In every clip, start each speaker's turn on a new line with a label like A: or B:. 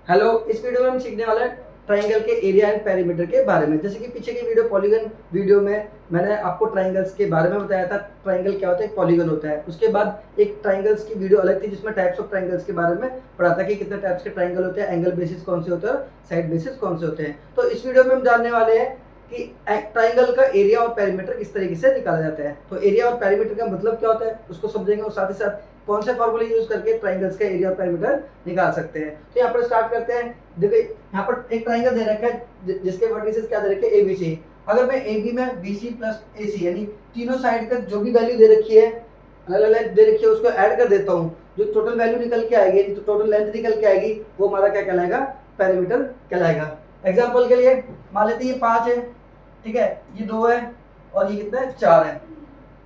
A: Hello, इस video में हम सीखने वाले हैं ट्रायंगल के एरिया एंड पेरीमीटर के बारे में। जैसे कि पीछे की वीडियो पॉलीगन वीडियो में मैंने आपको ट्रायंगल्स के बारे में बताया था। ट्रायंगल क्या होता है, एक पॉलीगन होता है। उसके बाद एक ट्रायंगल्स की वीडियो अलग थी जिसमें टाइप्स ऑफ ट्रायंगल्स के बारे में पढ़ा था कि कितने टाइप्स के ट्रायंगल होते हैं, एंगल बेसिस कौन से होते हैं और साइड बेसिस कौन से होते हैं। तो इस वीडियो में हम जानने वाले हैं कि ट्रायंगल का एरिया और पेरीमीटर किस तरीके से निकाला जाता है। तो एरिया और पेरीमीटर का मतलब क्या होता है उसको समझेंगे और साथ ही साथ कौन से फॉर्मूले यूज करके ट्रायंगल्स का एरिया और पेरीमीटर निकाल सकते हैं। तो यहाँ पर स्टार्ट करते हैं। देखिए यहाँ पर एक ट्रायंगल दे रखा है जिसके वर्टिसेस क्या दे रखे हैं, एबीसी। अगर मैं एबी में बीसी प्लस एसी यानी तीनों साइड का जो भी वैल्यू दे रखी है, अलग अलग दे रखी है, उसको ऐड कर देता हूँ। जो टोटल वैल्यू निकल के आएगी, जो टोटल लेंथ निकल के आएगी, वो हमारा क्या कहलाएगा, पेरीमीटर कहलाएगा। एग्जाम्पल के लिए मान लेते हैं ये 5 है, ठीक है, ये 2 है और ये कितना है, 4 है।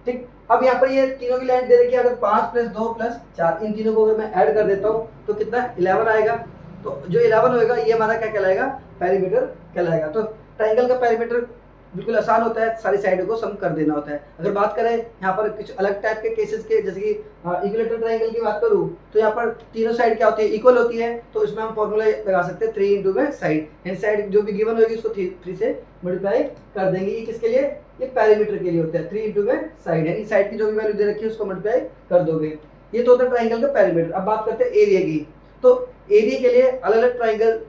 A: ठीक, अब यहाँ पर ये तीनों की लेंथ दे रखी है। अगर 5 प्लस 2 प्लस 4 इन तीनों को अगर मैं ऐड कर देता हूँ तो कितना 11 आएगा। तो जो 11 होएगा ये हमारा क्या कहलाएगा, पेरीमीटर कहलाएगा। तो ट्रायंगल का पेरीमीटर बिल्कुल आसान होता है, सारी साइडों को सम कर देना होता है। अगर बात करें यहाँ पर कुछ अलग टाइप के केसेस के, जैसे कि इक्विलेटरल ट्रायंगल की बात करूँ तो यहाँ पर तीनों साइड क्या होती है, इक्वल होती है। तो इसमें हम फॉर्मूला लगा सकते हैं 3 इंटू में साइड, यानी साइड जो भी गिवन होगी उसको 3 से मल्टीप्लाई कर देंगे। ये किसके लिए, ये पेरीमीटर के लिए होता है। 3 इंटू में साइड यानी साइड की जो भी वैल्यू दे रखी है उसको मल्टीप्लाई कर दोगे। ये तो होता है ट्रायंगल का पेरीमीटर। अब बात करते हैं एरिया की। तो एरिया के लिए अलग अलग ट्रायंगल,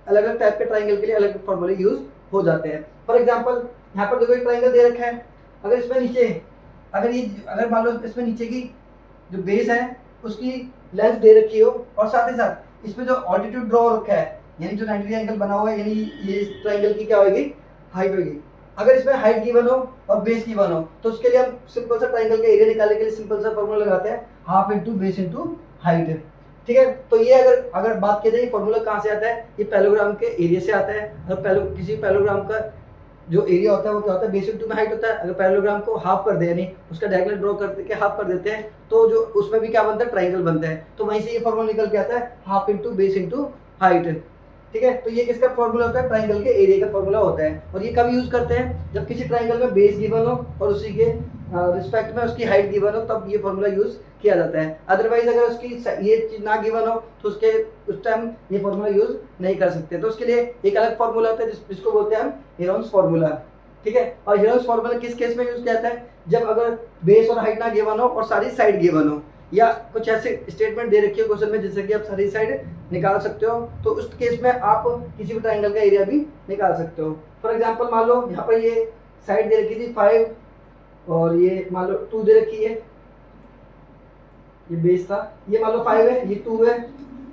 A: अलग अलग टाइप के ट्रायंगल के लिए अलग अलग फॉर्मूले यूज हो जाते हैं। फॉर एग्जांपल यहाँ पर देखो एक ट्रायंगल दे रखा है। अगर इसमें नीचे, अगर मान लो इसमें नीचे की जो बेस है उसकी लेंथ दे रखी हो और साथ ही साथ इसमें जो ऑल्टीट्यूड ड्रॉ रखा है यानी जो 90 एंगल बना हुआ है, यानी ये इस ट्रायंगल की क्या होगी, हाइट होगी। अगर इसमें हाइट गिवन हो और बेस गिवन हो तो उसके लिए हम सिंपल सा ट्रायंगल का एरिया निकालने के लिए सिंपल सा फॉर्मूला लगाते हैं, half into base into height. ठीक है, तो ये अगर बात की जाए फॉर्मूला कहाँ से आता है, ये पैरेललोग्राम के एरिया से आता है। और किसी पैरेललोग्राम का जो एरिया होता है वो क्या होता है, बेस इंटू में हाइट होता है। अगर पैरेललोग्राम को हाफ कर दे यानी उसका डायगोनल ड्रॉ करके हाफ कर देते हैं तो जो उसमें भी क्या बनता है, ट्रायंगल बनता है। तो वहीं से ये फॉर्मूला निकल के आता है, half into base into height. ठीक है, तो ये किसका फॉर्मूला होता है, ट्रायंगल के एरिया का फॉर्मूला होता है। और ये कब यूज करते हैं, जब किसी ट्रायंगल में बेस गिवन हो और उसी के रिस्पेक्ट में उसकी हाइट गिवन हो, तब ये फॉर्मूला यूज किया जाता है। अदरवाइज अगर उसकी ये चीज ना गिवन हो तो उस टाइम ये फॉर्मूला यूज नहीं कर सकते। तो उसके लिए एक अलग फॉर्मूला होता है जिसको बोलते हैं हम हेरोन्स फॉर्मूला। ठीक है, और हेरोन्स फॉर्मूला किस केस में यूज किया जाता है, जब अगर बेस और हाइट ना गिवन हो और सारी साइड गिवन हो, या कुछ ऐसे स्टेटमेंट दे रखी है क्वेश्चन में जैसे कि आप सारी साइड निकाल सकते हो, तो उस केस में आप किसी भी ट्रायंगल का एरिया भी निकाल सकते हो। फॉर एग्जांपल मान लो यहाँ पर ये साइड दे रखी थी 5 और ये मान लो 2 दे रखी है, ये बेस था, ये मान लो 5 है, ये 2 है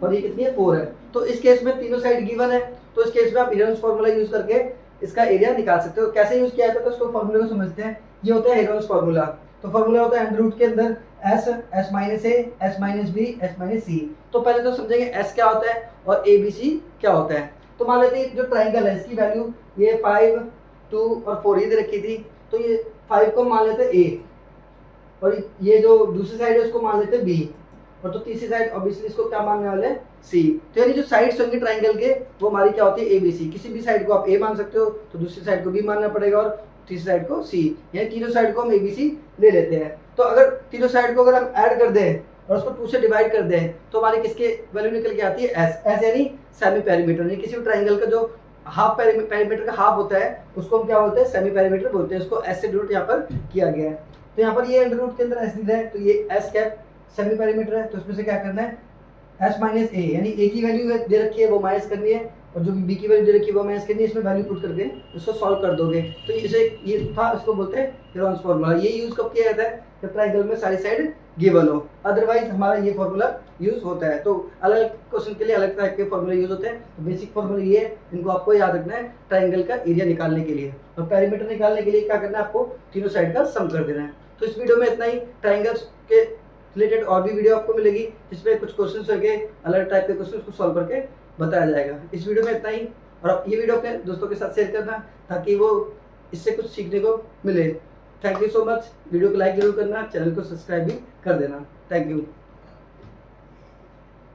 A: और ये कितनी है, 4 है। तो इस केस में तीनों साइड गिवन है, तो इस केस में आप हेरोन्स फॉर्मूला यूज करके इसका एरिया निकाल सकते हो। कैसे यूज किया जाता है तो उसको फॉर्मूले को समझते हैं। ये होता है हेरोन्स फॉर्मूला। तो फॉर्मूला होता है अंडर रूट के अंदर S minus A, S minus B, S minus C. तो पहले तो समझेंगे एस क्या होता है और ए बी सी क्या होता है। तो मान लेते हैं जो ट्रायंगल है इसकी वैल्यू ये 5, 2 और 4 ये दे रखी थी। तो ये 5 को मान लेते हैं ए और ये जो दूसरी साइड है उसको मान लेते हैं बी, और तो तीसरी साइड ऑब्वियसली इसको क्या मानने वाले हैं, सी। तो यानी जो साइड्स होंगे ट्रायंगल के वो हमारी क्या होती है, ए बी सी। किसी भी साइड को आप ए मान सकते हो तो दूसरी साइड को बी मानना पड़ेगा और तीसरी साइड को सी, यानी तीनों साइड को हम ए बी सी ले लेते हैं। तो अगर तीनों साइड को अगर हम ऐड कर दें और उसको 2 से डिवाइड कर दें तो हमारी किसके वैल्यू निकल के आती है, एस। एस यानी सेमी पेरीमीटर, यानी किसी भी ट्रायंगल का जो हाफ पेरीमीटर का हाफ होता है उसको हम क्या बोलते हैं, सेमी पेरीमीटर बोलते हैं। उसको एस से डिनोट यहाँ पर किया गया है। तो यहाँ पर ये अंडर रूट के अंदर एस दिख रहा है, तो ये एस कैप सेमी पेरीमीटर है। तो इसमें से क्या करना है, एस माइनस ए यानी ए की वैल्यू दे रखी है वो माइनस करनी है और जो बी की वैल्यू दे रखी है वो माइनस करनी है। इसमें वैल्यू पुट करके उसको सॉल्व कर दोगे। तो इसे ये था, इसको बोलते हैं हेरोन्स फॉर्मूला। ये यूज कब किया जाता है, जब ट्रायंगल में सारी साइड गिवन हो। अदरवाइज हमारा ये फॉर्मूला यूज होता है। तो अलग अलग क्वेश्चन के लिए अलग टाइप के फॉर्मूले यूज होते हैं। तो बेसिक फॉर्मूला ये है, इनको आपको याद रखना है ट्रायंगल का एरिया निकालने के लिए। और पेरीमीटर निकालने के लिए क्या करना है, आपको तीनों साइड का सम कर देना है। तो इस वीडियो में इतना ही। ट्रायंगल्स के रिलेटेड और भी वीडियो आपको मिलेगी जिसमें कुछ क्वेश्चंस होंगे, अलग टाइप के क्वेश्चंस को सॉल्व करके बताया जाएगा। इस वीडियो में इतना ही। और आप ये वीडियो अपने दोस्तों के साथ शेयर करना ताकि वो इससे कुछ सीखने को मिले। Thank you so much. Video को लाइक जरूर करना, चैनल को सब्सक्राइब भी कर देना। Thank you.